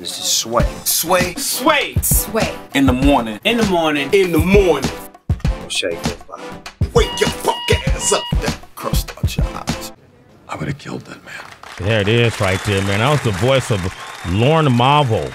This is Sway. Sway. Sway. Sway. In the morning. In the morning. In the morning. Don't shake your body. Wake your fuck ass up. That crust out your eyes. I would have killed that man. There it is right there, man. That was the voice of Lorne Marvel,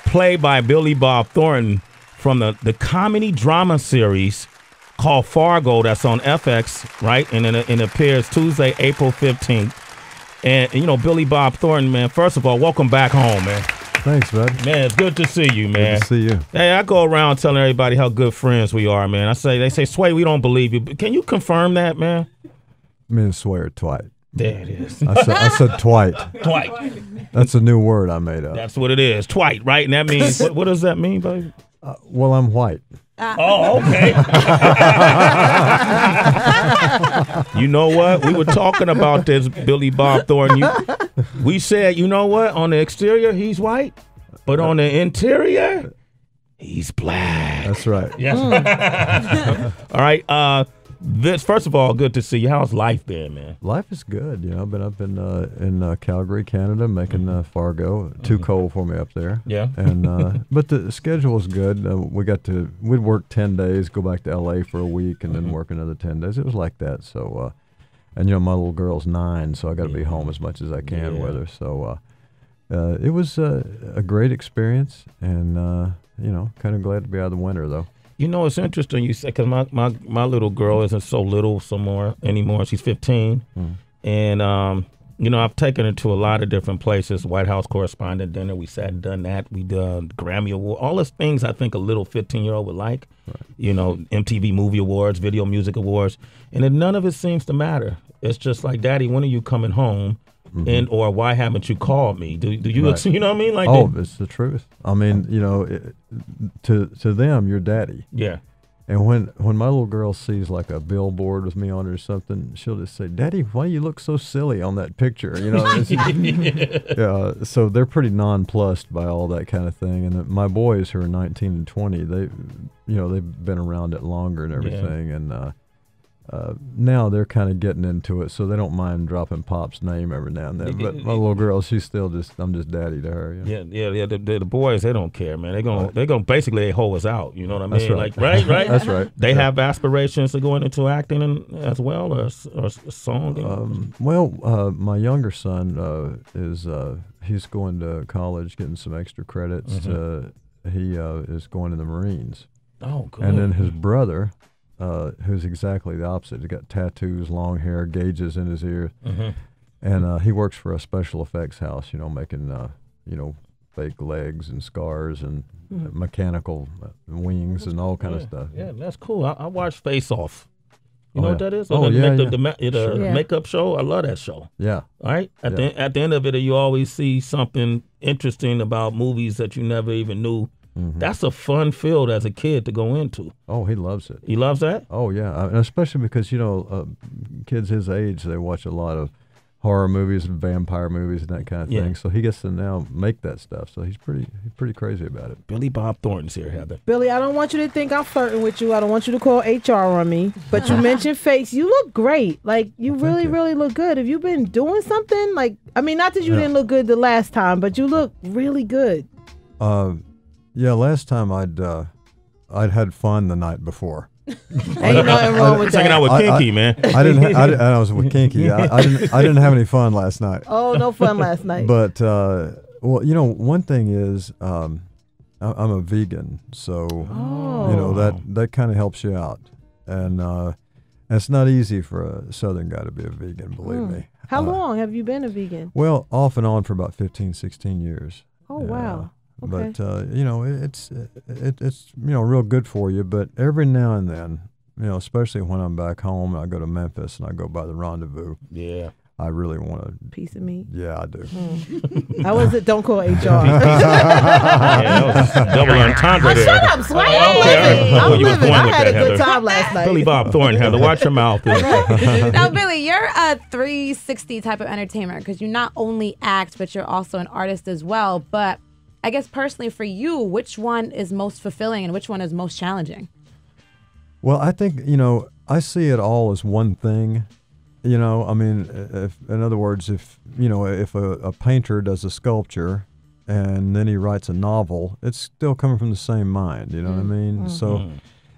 played by Billy Bob Thornton from the comedy drama series called Fargo that's on FX, right? And it appears Tuesday, April 15th. And, you know, Billy Bob Thornton, man, first of all, welcome back home, man. Thanks, bud. Man, it's good to see you, man. Good to see you. Hey, I go around telling everybody how good friends we are, man. They say, Sway, we don't believe you. But can you confirm that, man? Me and Sway are twite. There it is. I said twite. Twite. That's a new word I made up. That's what it is. Twite, right? And that means, what does that mean, baby? Well, I'm white. Oh, okay. You know what? We were talking about this, Billy Bob Thornton. We said, you know what? On the exterior, he's white, but on the interior, he's black. That's right. Yes. All right. First of all, good to see you. How's life been, man? Life is good. You know, I've been up in Calgary, Canada, making Fargo. Too cold for me up there. Yeah. And but the schedule was good. We'd work 10 days, go back to LA for a week, and then work another 10 days. It was like that. So, and you know, my little girl's 9, so I got to be home as much as I can with her. So, it was a great experience, and you know, kind of glad to be out of the winter though. You know, it's interesting you say, because my little girl isn't so little anymore. She's 15. And, you know, I've taken her to a lot of different places, White House correspondent dinner. We sat and done that. We done Grammy Award, all those things I think a little 15-year-old would like. Right. You know, MTV Movie Awards, Video Music Awards. And then none of it seems to matter. It's just like, Daddy, when are you coming home? And or why haven't you called me? Do you right. You know what I mean? Like, it's the truth. I mean, you know, to them, you're daddy. Yeah. And when my little girl sees like a billboard with me on it or something, she'll just say, "Daddy, why you look so silly on that picture?" You know. Yeah. So they're pretty nonplussed by all that kind of thing. And my boys who are 19 and 20, they've been around it longer and everything, and. Now they're kind of getting into it, so they don't mind dropping Pop's name every now and then. But my little girl, she's still I'm just daddy to her. You know? Yeah. The boys, they don't care, man. They're gonna basically hoe us out. You know what I mean? That's right. Like, right. That's right. They have aspirations to go into acting as well, or song. My younger son he's going to college, getting some extra credits. He is going to the Marines. Oh, good. And then his brother. Who's exactly the opposite. He got tattoos, long hair, gauges in his ear, and he works for a special effects house. You know, making fake legs and scars and mechanical wings and all kind of stuff. Yeah, that's cool. I watched Face Off. You know what that is? The makeup show. I love that show. Yeah. All right. At the end of it, you always see something interesting about movies that you never even knew. That's a fun field as a kid to go into. Oh, he loves it. He loves that? Oh, yeah. And especially because, you know, kids his age, they watch a lot of horror movies and vampire movies and that kind of thing. So he gets to now make that stuff. So he's pretty crazy about it. Billy Bob Thornton's here, Heather. Billy, I don't want you to think I'm flirting with you. I don't want you to call HR on me. But you mentioned face. You look great. Like, you really look good. Have you been doing something? Like, I mean, not that you didn't look good the last time, but you look really good. Yeah, last time I'd had fun the night before. Ain't nothing wrong with that. Hanging out with Kinky, man. I was with Kinky. I didn't have any fun last night. Oh, no fun last night. But well, you know, one thing is I'm a vegan, so you know that kind of helps you out, and it's not easy for a Southern guy to be a vegan. Believe me. How long have you been a vegan? Well, off and on for about 15, 16 years. Oh, wow. Okay. But you know, it's you know, real good for you. But every now and then, you know, especially when I'm back home, I go to Memphis and I go by the Rendezvous. Yeah. I really want a piece of meat. Yeah, I do. How was it? Don't call HR. Double entendre there. Shut up, Sway. I'm living. I had a good time last night. Billy Bob Thornton, Heather, watch your mouth. Now, Billy, you're a 360 type of entertainer because you not only act, but you're also an artist as well. But I guess personally for you, which one is most fulfilling and which one is most challenging? Well, I think, you know, I see it all as one thing. You know, I mean, in other words, if a painter does a sculpture and then he writes a novel, it's still coming from the same mind. You know what I mean? So,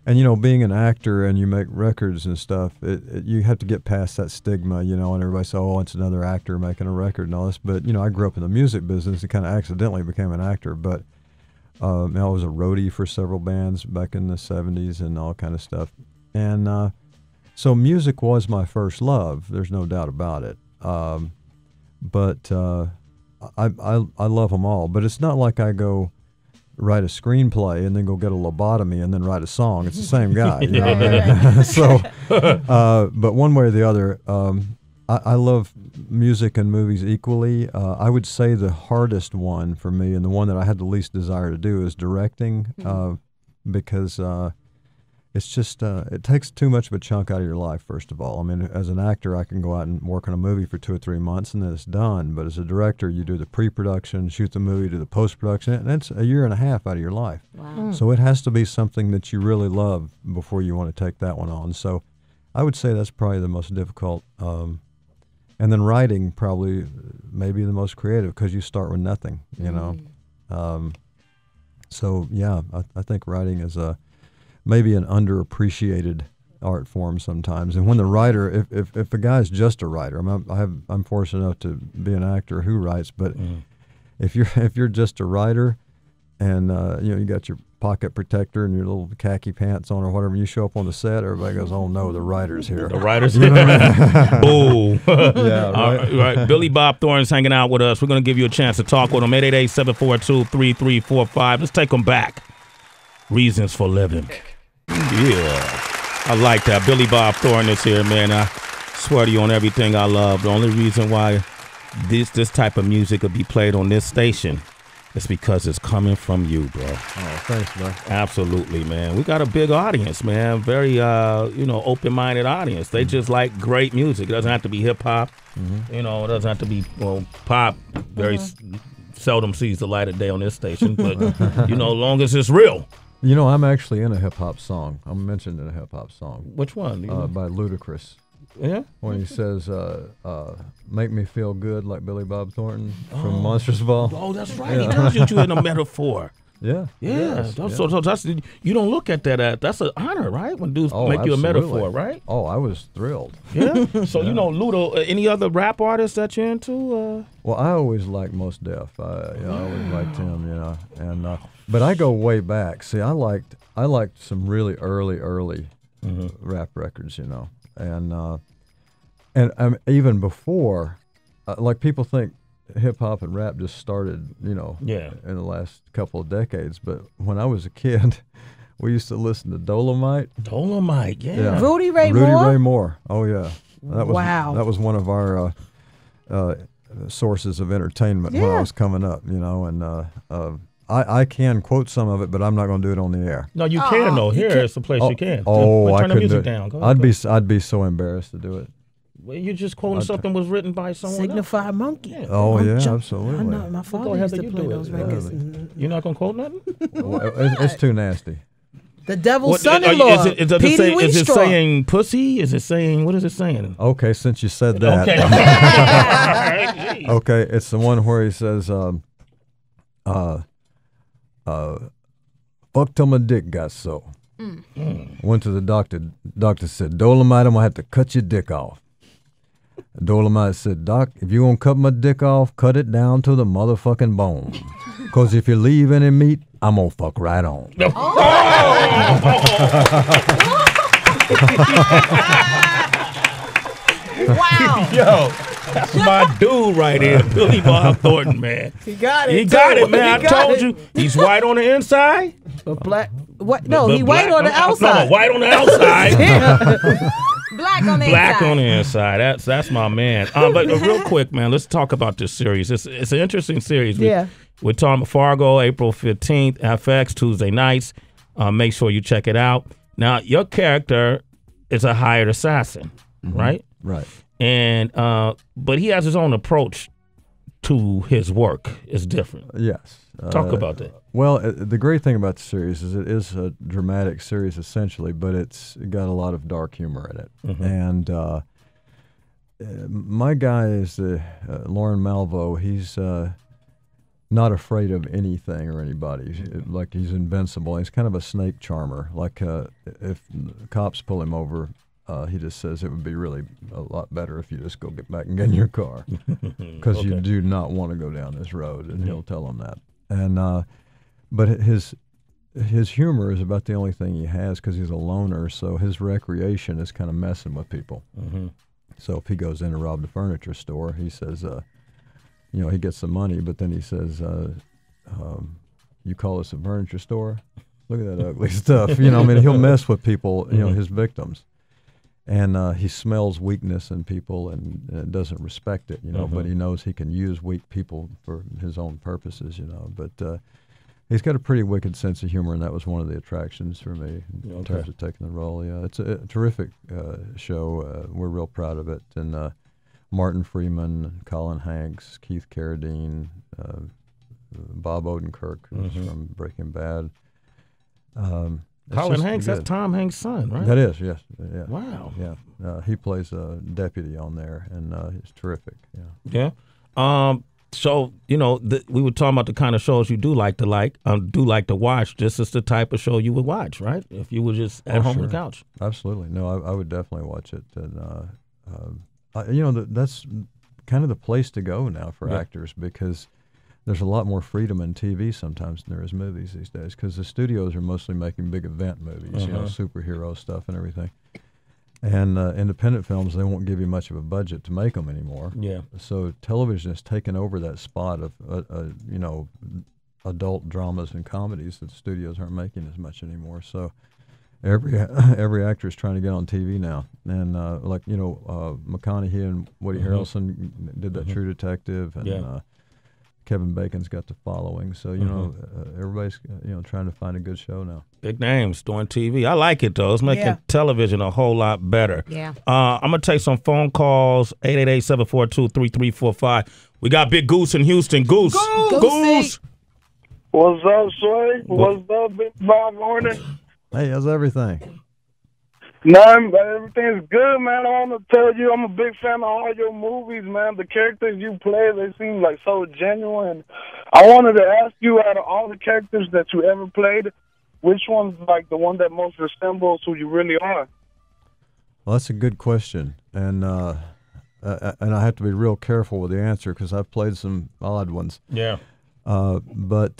and being an actor and you make records and stuff, you have to get past that stigma. And everybody says, "Oh, it's another actor making a record and all this." But I grew up in the music business and kind of accidentally became an actor. But I was a roadie for several bands back in the '70s and all kind of stuff, and so music was my first love. There's no doubt about it. But I love them all. But it's not like I go write a screenplay and then go get a lobotomy and then write a song. It's the same guy. You know what I mean? So, but one way or the other, I love music and movies equally. I would say the hardest one for me and the one that I had the least desire to do is directing, because it's just it takes too much of a chunk out of your life. First of all, I mean, as an actor, I can go out and work on a movie for 2 or 3 months and then it's done. But as a director, you do the pre-production, shoot the movie, do the post-production, and it's a year and a half out of your life. Wow. So it has to be something that you really love before you want to take that one on. So I would say that's probably the most difficult. And then writing probably maybe the most creative because you start with nothing. So yeah, I think writing is maybe an underappreciated art form sometimes. And when the writer, if a guy's just a writer, I'm fortunate enough to be an actor who writes, but if you're just a writer, and you got your pocket protector and your little khaki pants on or whatever, and you show up on the set, everybody goes, "Oh no, the writer's here." The writer's here. Boo. Yeah, right. Right. Billy Bob Thornton's hanging out with us. We're going to give you a chance to talk with him. 888-742-3345. Let's take him back. Reasons for living. Yeah, I like that. Billy Bob Thornton is here, man. I swear to you on everything I love. The only reason why this type of music will be played on this station is because it's coming from you, bro. Oh, thanks, bro. Absolutely, man. We got a big audience, man. Very, open-minded audience. They just like great music. It doesn't have to be hip-hop. It doesn't have to be, pop. Very seldom sees the light of day on this station. But, as long as it's real. I'm actually in a hip-hop song. I'm mentioned in a hip-hop song. Which one? By Ludacris. Yeah? When he says, "Make me feel good," like Billy Bob Thornton from Monsters Ball. Oh, that's right. He does use you in a metaphor. Yeah. Yeah. So that's, you don't look at that that's an honor, right? When dudes make you a metaphor, right? Oh, I was thrilled. Yeah. So, Ludo, any other rap artists that you're into? Well, I always liked Mos Def. I always liked him, and but I go way back. See, I liked some really early rap records, and even before, like people think hip hop and rap just started, in the last couple of decades. But when I was a kid, we used to listen to Dolemite. Dolemite, yeah. Rudy Ray Moore. Oh yeah, that was one of our sources of entertainment when I was coming up, and I can quote some of it, but I'm not going to do it on the air. No, you can though. Here is the place you can. I turn the music down. Go ahead, I'd be so embarrassed to do it. Well, you're just quoting something was written by someone Signify Monkey. Yeah. Oh yeah, absolutely. I know my father used to play those records. You're not gonna quote nothing? Well, it's too nasty. The Devil's Son-in-Law. Is it saying pussy? Is it saying, what is it saying? Okay, since you said that. Okay. Okay, it's the one where he says, fuck till my dick got so. Went to the doctor. Doctor said, Dolemite, I'm going to have to cut your dick off. Dolemite said, Doc, if you going to cut my dick off, cut it down to the motherfucking bone. Because if you leave any meat, I'm going to fuck right on. Wow. Yo, that's my dude right here, Billy Bob Thornton, man. He got it. He got it, man. I told you. He's white on the inside. But black. What? No, he white on the outside. No, white on the outside. Black on the Black inside. on the inside. That's my man. But real quick, man, let's talk about this series. It's an interesting series. We're talking about Fargo, April 15th, FX, Tuesday nights. Make sure you check it out. Now, your character is a hired assassin, right? Right. And but he has his own approach to his work. It's different. Yes. Talk about that. Well, the great thing about the series is it is a dramatic series essentially, but it's got a lot of dark humor in it. And my guy is Lauren Malvo. He's not afraid of anything or anybody. Like he's invincible. He's kind of a snake charmer. Like if cops pull him over, he just says it would be really a lot better if you just go get back and get in your car because you do not want to go down this road, and he'll tell them that. And but his humor is about the only thing he has because he's a loner. So his recreation is kind of messing with people. So if he goes in to rob the furniture store, he says, you know, he gets the money, but then he says, you call this a furniture store? Look at that ugly stuff. You know, I mean, he'll mess with people, you know, his victims. And he smells weakness in people and doesn't respect it, you know, but he knows he can use weak people for his own purposes, you know. But he's got a pretty wicked sense of humor, and that was one of the attractions for me in terms of taking the role. Yeah, it's a terrific show. We're real proud of it. And Martin Freeman, Colin Hanks, Keith Carradine, Bob Odenkirk, who's from Breaking Bad. Colin Hanks, that's Tom Hanks' son, right? That is, yes. Yeah. Wow. Yeah. He plays a deputy on there, and he's terrific. Yeah. Yeah. So, you know, we were talking about the kind of shows you do like to watch. This is the type of show you would watch, right? If you were just at home on the couch. Absolutely. No, I would definitely watch it. And, you know, that's kind of the place to go now for actors because there's a lot more freedom in TV sometimes than there is movies these days because the studios are mostly making big event movies, you know, superhero stuff and everything. And independent films, they won't give you much of a budget to make them anymore. Yeah. So television has taken over that spot of, you know, adult dramas and comedies that the studios aren't making as much anymore. So every actor is trying to get on TV now. And like, you know, McConaughey and Woody Harrelson did that True Detective, and Kevin Bacon's got the following. So, you know, everybody's, you know, trying to find a good show now. Big names doing TV. I like it, though. It's making television a whole lot better. Yeah. I'm going to take some phone calls, 888-742-3345. We got Big Goose in Houston. Goose. Goose. What's up, Shorty? What's up, Billy Bob Thornton? Hey, how's everything? Nothing, but everything's good, man. I want to tell you I'm a big fan of all your movies, man. The characters you play, they seem like so genuine. I wanted to ask you, out of all the characters that you ever played, which one's like the one that most resembles who you really are? Well, that's a good question, and I have to be real careful with the answer because I've played some odd ones. Yeah. But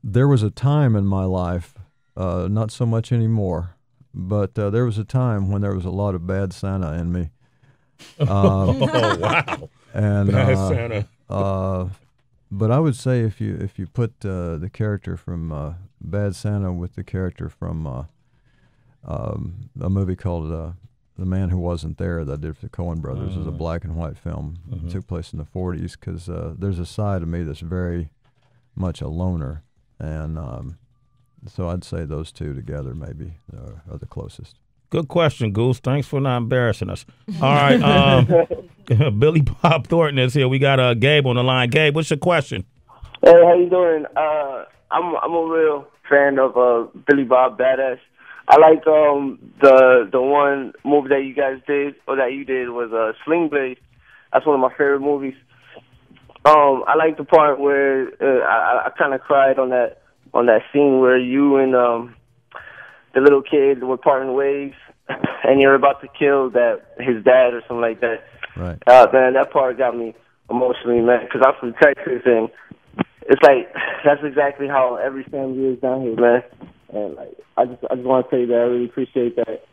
there was a time in my life, not so much anymore, but there was a time when there was a lot of bad Santa in me. Oh, wow. And bad Santa. But I would say if you put the character from Bad Santa with the character from a movie called The Man Who Wasn't There that I did for the Coen Brothers, is a black and white film. It took place in the 40s because there's a side of me that's very much a loner, and so I'd say those two together maybe are the closest. Good question, Goose. Thanks for not embarrassing us. All right, Billy Bob Thornton is here. We got Gabe on the line. Gabe, what's your question? Hey, how you doing? I'm a real fan of Billy Bob Badass. I like the one movie that you guys did, or that you did, was Sling Blade. That's one of my favorite movies. I like the part where I kind of cried on that scene where you and the little kid were parting ways, and you're about to kill his dad or something like that. Right. Man, that part got me emotionally, man, because I'm from Texas, and it's like that's exactly how every family is down here, man. And like, I just want to say that I really appreciate that.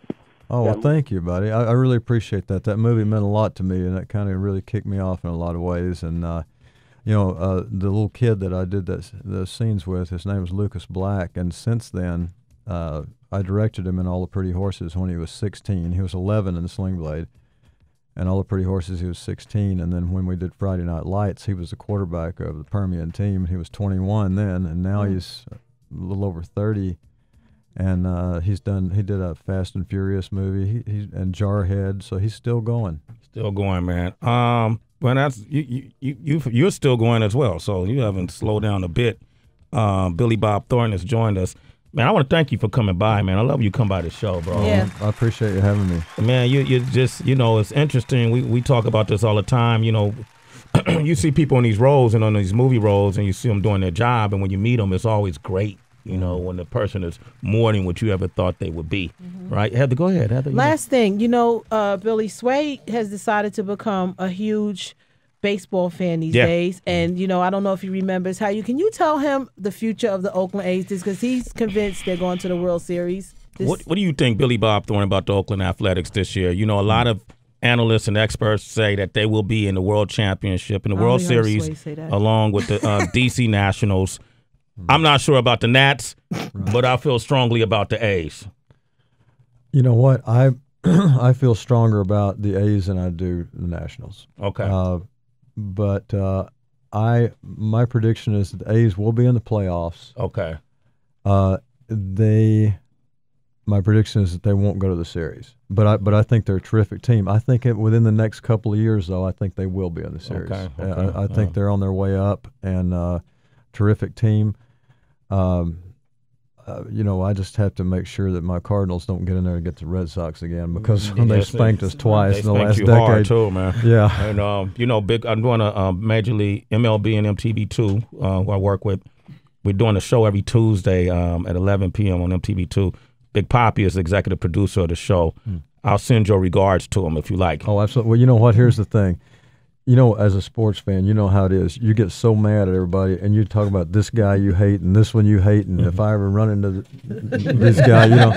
Oh, well, thank you, buddy. I really appreciate that. That movie meant a lot to me, and that kind of really kicked me off in a lot of ways. And you know, the little kid that I did those scenes with, his name was Lucas Black, and since then, I directed him in All the Pretty Horses when he was 16. He was 11 in Sling Blade, and All the Pretty Horses he was 16. And then when we did Friday Night Lights, he was the quarterback of the Permian team. He was 21 then, and now he's a little over 30. And he did a Fast and Furious movie, and Jarhead, so he's still going. Still going, man. Well, that's you're still going as well, so you haven't slowed down a bit. Billy Bob Thornton has joined us. Man, I want to thank you for coming by, man. I love you come by the show, bro. Yeah. I appreciate you having me. Man, you just, you know, it's interesting. We talk about this all the time. You know, you see people in these roles and on these movie roles, and you see them doing their job, and when you meet them, it's always great. You know, when the person is more than what you ever thought they would be, right? Heather, go ahead. Heather, Last thing, you know, Billy Sway has decided to become a huge baseball fan these days, and you know, I don't know if he remembers how can you tell him the future of the Oakland A's is, because he's convinced they're going to the World Series. What do you think, Billy Bob Thornton, about the Oakland Athletics this year? You know, a lot of analysts and experts say that they will be in the World Championship and the World Series along with the DC Nationals. I'm not sure about the Nats, but I feel strongly about the A's. You know what? I feel stronger about the A's than I do the Nationals. Okay. But my prediction is that the A's will be in the playoffs. Okay. My prediction is that they won't go to the series. But I think they're a terrific team. I think within the next couple of years, though, I think they will be in the series. Okay. I think they're on their way up, and terrific team. You know, I just have to make sure that my Cardinals don't get in there to get the Red Sox again, because they spanked us twice in the last decade. Hard too, man. Yeah. And you know, I'm doing a Major League MLB and MTV2 who I work with. We're doing a show every Tuesday at 11 p.m. on MTV2. Big Papi is the executive producer of the show. I'll send your regards to him if you like. Oh, absolutely. Well, you know what? Here's the thing. You know, as a sports fan, you know how it is. You get so mad at everybody, and you talk about this guy you hate and this one you hate, and if I ever run into this guy, you know.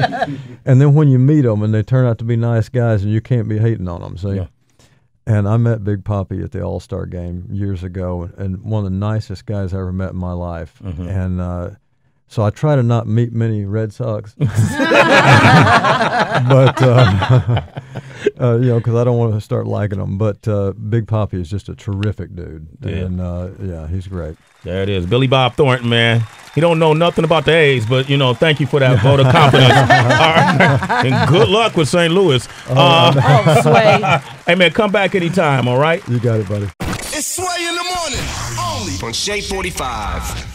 And then when you meet them and they turn out to be nice guys, and you can't be hating on them, see? Yeah. And I met Big Papi at the All-Star game years ago, and one of the nicest guys I ever met in my life. And so I try to not meet many Red Sox, but you know, because I don't want to start liking them. But Big Papi is just a terrific dude, and yeah, he's great. There it is, Billy Bob Thornton, man. He don't know nothing about the A's, but you know, thank you for that vote of confidence. And good luck with St. Louis. Sway. Hey man, come back anytime. All right. You got it, buddy. It's Sway in the morning, only on Shea 45.